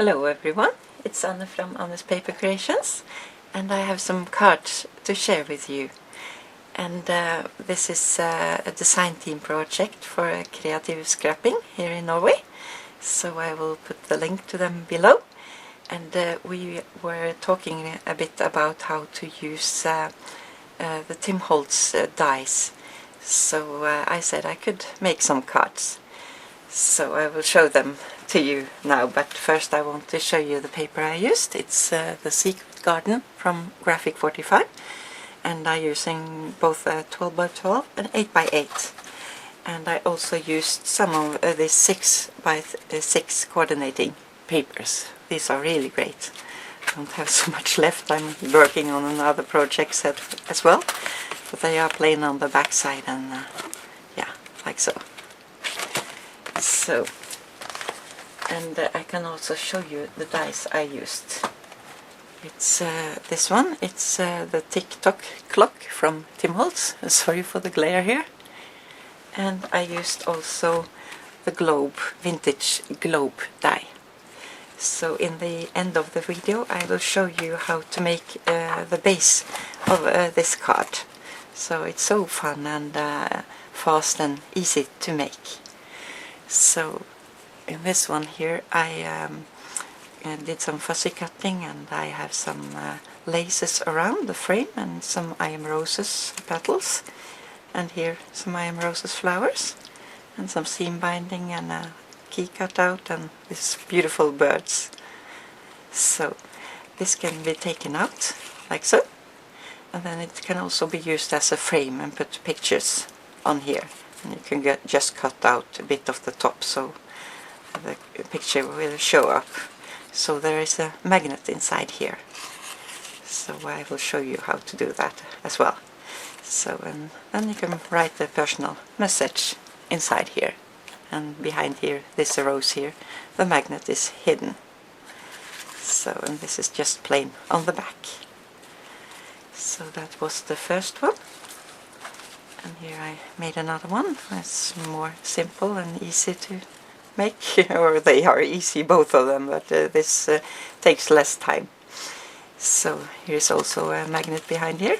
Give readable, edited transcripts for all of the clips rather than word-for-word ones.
Hello everyone, it's Anne from Anne's Paper Creations, and I have some cards to share with you. And this is a design team project for Kreativ Scrapping here in Norway, so I will put the link to them below. And we were talking a bit about how to use the Tim Holtz dies, so I said I could make some cards. So I will show them to you now, but first I want to show you the paper I used. It's the Secret Garden from Graphic 45, and I'm using both 12 by 12 and 8 by 8. And I also used some of the 6 by 6 coordinating papers. These are really great. I don't have so much left. I'm working on another project as well, but they are plain on the back side, and yeah, like so. And I can also show you the dies I used. It's this one, it's the Tock clock from Tim Holtz. Sorry for the glare here. And I used also the globe, vintage globe die. So in the end of the video I will show you how to make the base of this card. So it's so fun and fast and easy to make. So in this one here I did some fussy cutting, and I have some laces around the frame and some I Am Roses petals, and here some I Am Roses flowers, and some seam binding and a key cutout and these beautiful birds. So this can be taken out like so, and then it can also be used as a frame and put pictures on here. And you can just cut out a bit of the top so the picture will show up. So there is a magnet inside here. So I will show you how to do that as well. So and then you can write the personal message inside here. And behind here, this rose here, the magnet is hidden. So, and this is just plain on the back. So that was the first one. And here I made another one. It's more simple and easy to make, or they are easy, both of them, but this takes less time. So here's also a magnet behind here,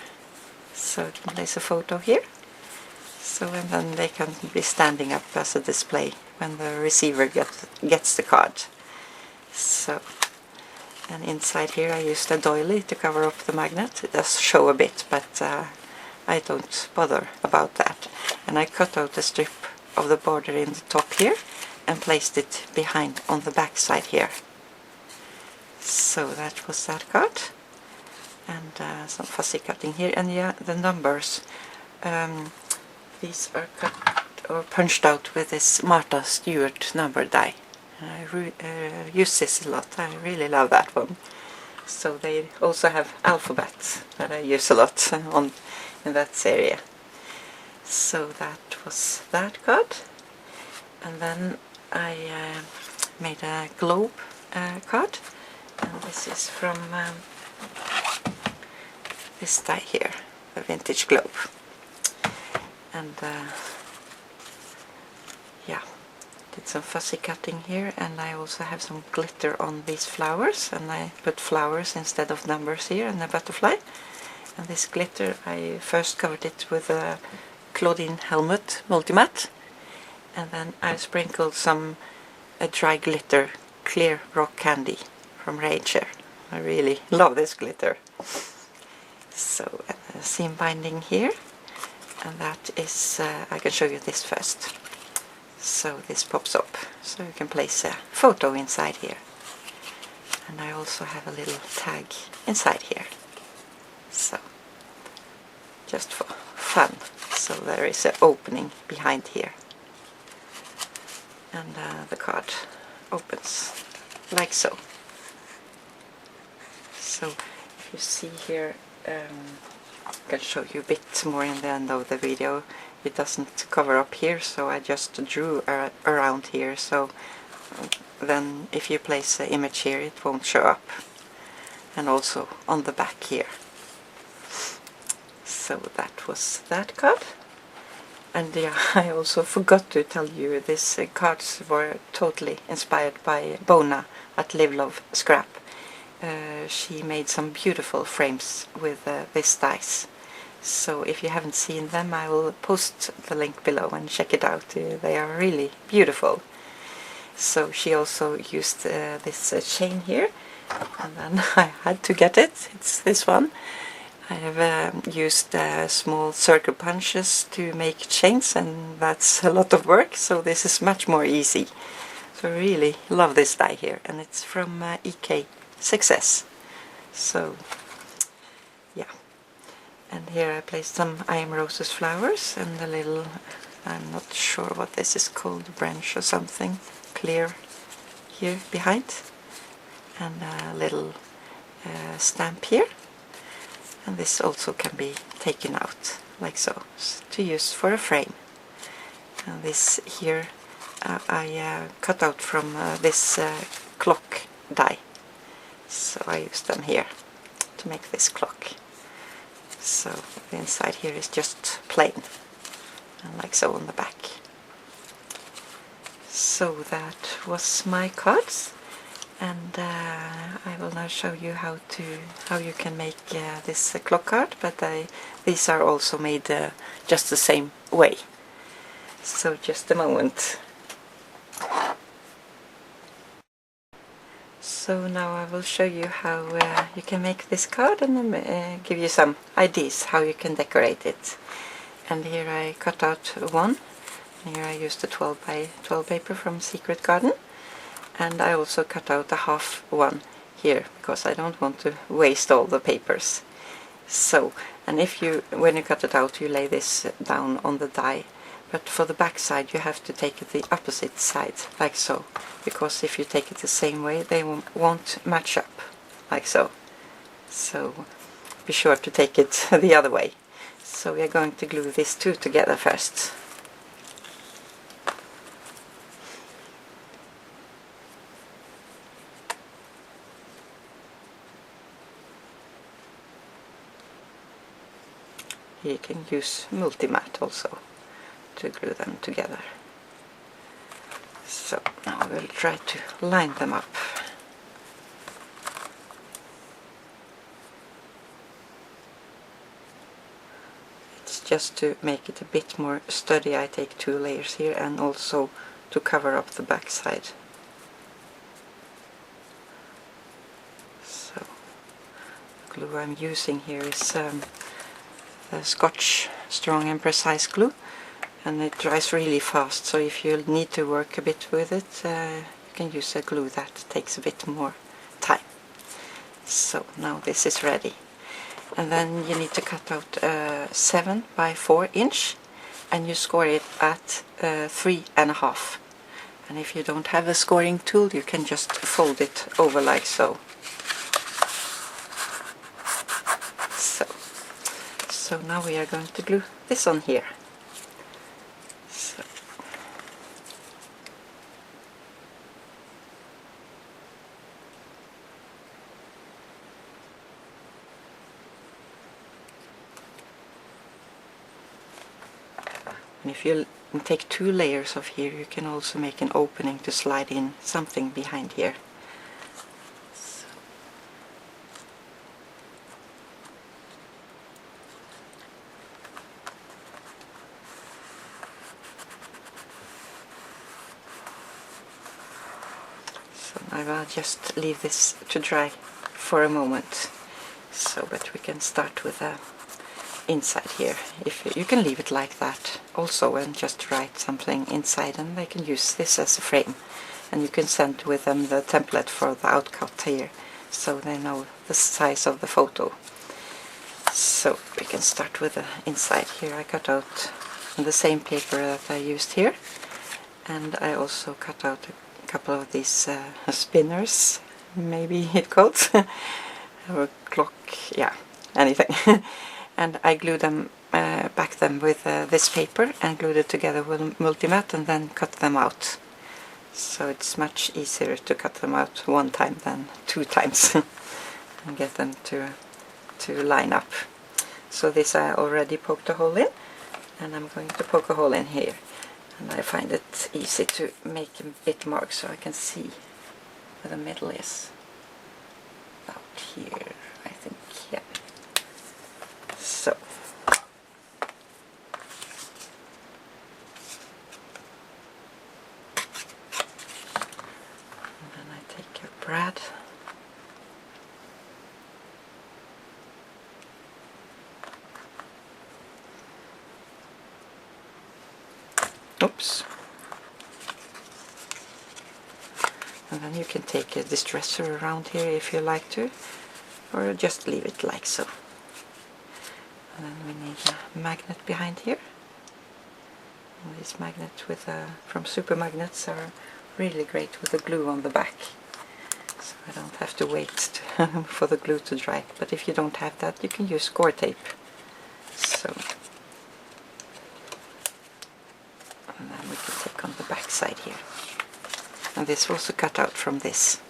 so you can place a photo here. So and then they can be standing up as a display when the receiver gets the card. So, and inside here I used a doily to cover up the magnet. It does show a bit, but I don't bother about that. And I cut out a strip of the border in the top here and placed it behind on the back side here. So that was that card. And some fussy cutting here. And yeah, the numbers, these are cut or punched out with this Martha Stewart number die. I use this a lot. I really love that one. So they also have alphabet that I use a lot in that area. So that was that card. And then I made a globe card, and this is from this die here, the vintage globe. And yeah, did some fussy cutting here, and I also have some glitter on these flowers, and I put flowers instead of numbers here and a butterfly. And this glitter, I first covered it with a Claudine Helmut Multimatte, and then I sprinkled some dry glitter, clear rock candy from Ranger. I really love this glitter. So seam binding here, and that is, I can show you this first. So this pops up, so you can place a photo inside here. And I also have a little tag inside here. So, just for fun. So there is an opening behind here. And the card opens like so. So if you see here, I can show you a bit more in the end of the video. It doesn't cover up here, so I just drew around here, so then if you place an image here it won't show up. And also on the back here. So that was that card. And yeah, I also forgot to tell you these cards were totally inspired by Bona at Live Love Scrap. She made some beautiful frames with this dice. So if you haven't seen them, I will post the link below and check it out. They are really beautiful. So she also used this chain here, and then I had to get it. It's this one. I have used small circle punches to make chains, and that's a lot of work, so this is much more easy. So I really love this die here, and it's from EK Success. So yeah, and here I placed some I Am Roses flowers and a little, I'm not sure what this is called, branch or something, clear here behind, and a little stamp here. And this also can be taken out, like so, to use for a frame. And this here I cut out from this clock die. So I use them here to make this clock. So the inside here is just plain, and like so on the back. So that was my cards. And I will now show you how you can make this clock card, but these are also made just the same way. So just a moment. So now I will show you how you can make this card, and give you some ideas how you can decorate it. And here I cut out one. Here I used the 12 by 12 paper from Secret Garden. And I also cut out a half one here, because I don't want to waste all the papers. So, and when you cut it out, you lay this down on the die. But for the back side, you have to take it the opposite side, like so. Because if you take it the same way, they won't match up, like so. So, be sure to take it the other way. So we are going to glue these two together first. You can use multi-mat also to glue them together. So now we'll try to line them up. It's just to make it a bit more sturdy. I take 2 layers here, and also to cover up the back side. So the glue I'm using here is the Scotch Strong and Precise glue, and it dries really fast, so if you need to work a bit with it, you can use a glue that takes a bit more time. So now this is ready, and then you need to cut out 7 by 4 inch, and you score it at 3.5. And if you don't have a scoring tool, you can just fold it over like so. So now we are going to glue this on here. So. And if you take 2 layers of here, you can also make an opening to slide in something behind here. I will just leave this to dry for a moment. So, but we can start with the inside here. If you can leave it like that also, and just write something inside, and they can use this as a frame. And you can send with them the template for the outcut here, so they know the size of the photo. So we can start with the inside. Here I cut out the same paper that I used here, and I also cut out a couple of these spinners, maybe it called, or clock, yeah, anything. And I glued them, back them with this paper, and glued it together with multi-mat, and then cut them out. So it's much easier to cut them out one time than 2 times and get them to line up. So this I already poked a hole in, and I'm going to poke a hole in here, and I find it easy to make a bit mark so I can see where the middle is. About here, I think, yeah. So. And then I take a brad. Oops. And then you can take a distresser around here if you like to, or just leave it like so. And then we need a magnet behind here. And these magnets with from Super Magnets are really great with the glue on the back. So I don't have to wait for the glue to dry. But if you don't have that, you can use score tape. So. And then we can take on the back side here. And this was also cut out from this.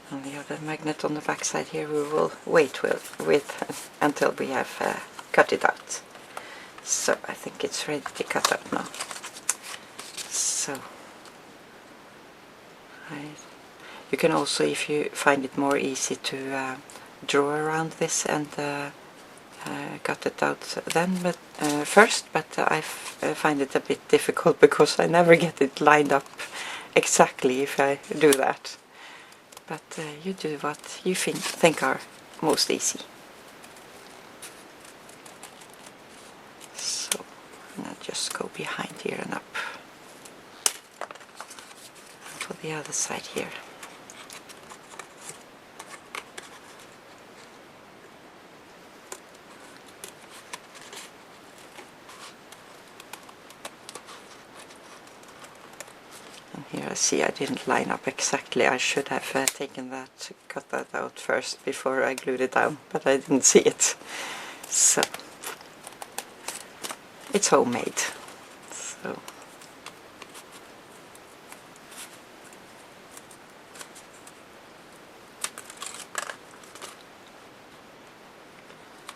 And the other magnet on the back side here we will wait with until we have cut it out. So I think it's ready to cut out now. So you can also, if you find it more easy to draw around this and cut it out then, but first, but I find it a bit difficult because I never get it lined up exactly if I do that. But you do what you think are most easy. So I'll just go behind here and up. And for the other side here. Here I see I didn't line up exactly. I should have cut that out first before I glued it down, but I didn't see it. So it's homemade. So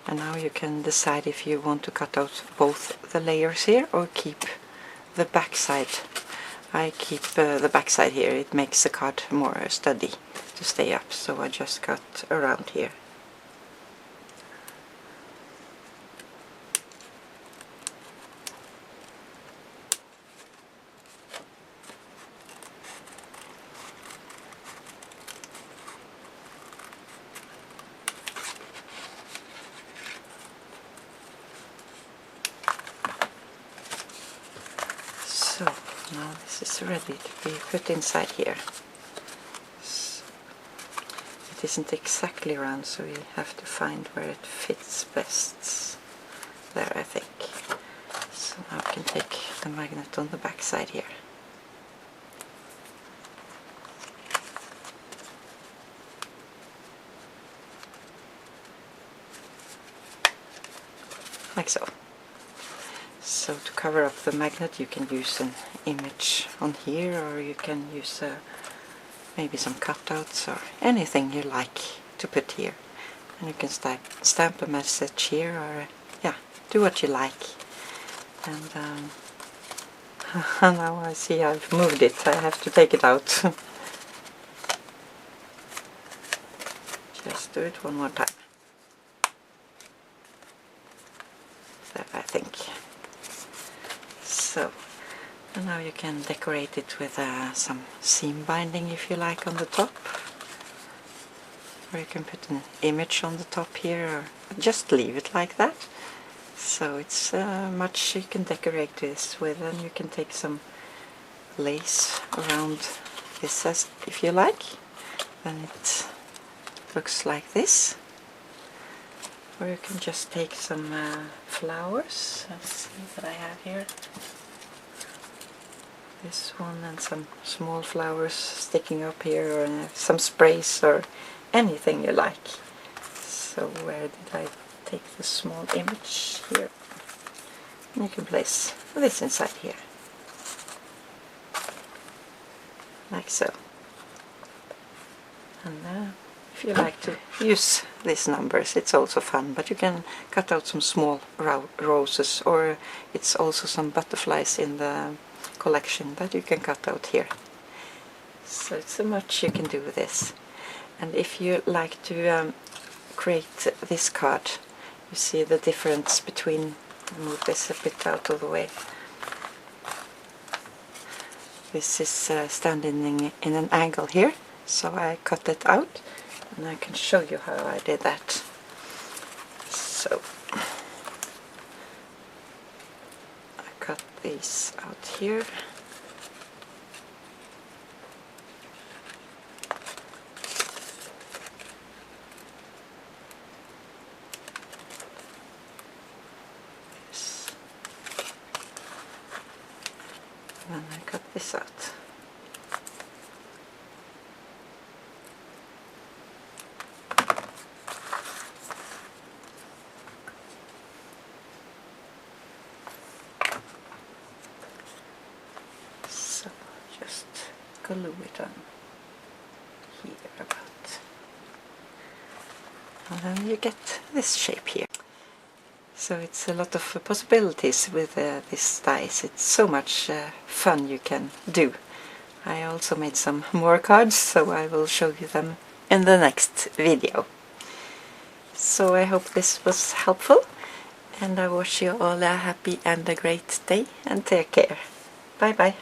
and now you can decide if you want to cut out both the layers here or keep the back side. I keep the back side here, it makes the card more sturdy to stay up, so I just cut around here. So now this is ready to be put inside here. So it isn't exactly round, so you have to find where it fits best. There, I think. So now I can take the magnet on the back side here. Like so. So to cover up the magnet you can use an image on here, or you can use maybe some cutouts or anything you like to put here. And you can stamp a message here, or yeah, do what you like. And now I see I've moved it, I have to take it out. Just do it one more time. There, I think. So, and now you can decorate it with some seam binding if you like on the top. Or you can put an image on the top here, or just leave it like that. So it's much you can decorate this with, and you can take some lace around this as if you like. Then it looks like this. Or you can just take some flowers. Let's see what I have here. This one and some small flowers sticking up here, or some sprays or anything you like. So where did I take the small image? Here. And you can place this inside here. Like so. And if you like to use these numbers, it's also fun, but you can cut out some small roses, or it's also some butterflies in the collection that you can cut out here. So it's so much you can do with this. And if you like to create this card, you see the difference between, move this a bit out of the way. This is standing in an angle here, so I cut it out, and I can show you how I did that. So I cut these out here. And I cut this out. So just glue it on here about. And then you get this shape here. So it's a lot of possibilities with this dice. It's so much fun you can do. I also made some more cards, so I will show you them in the next video. So I hope this was helpful, and I wish you all a happy and a great day, and take care. Bye bye.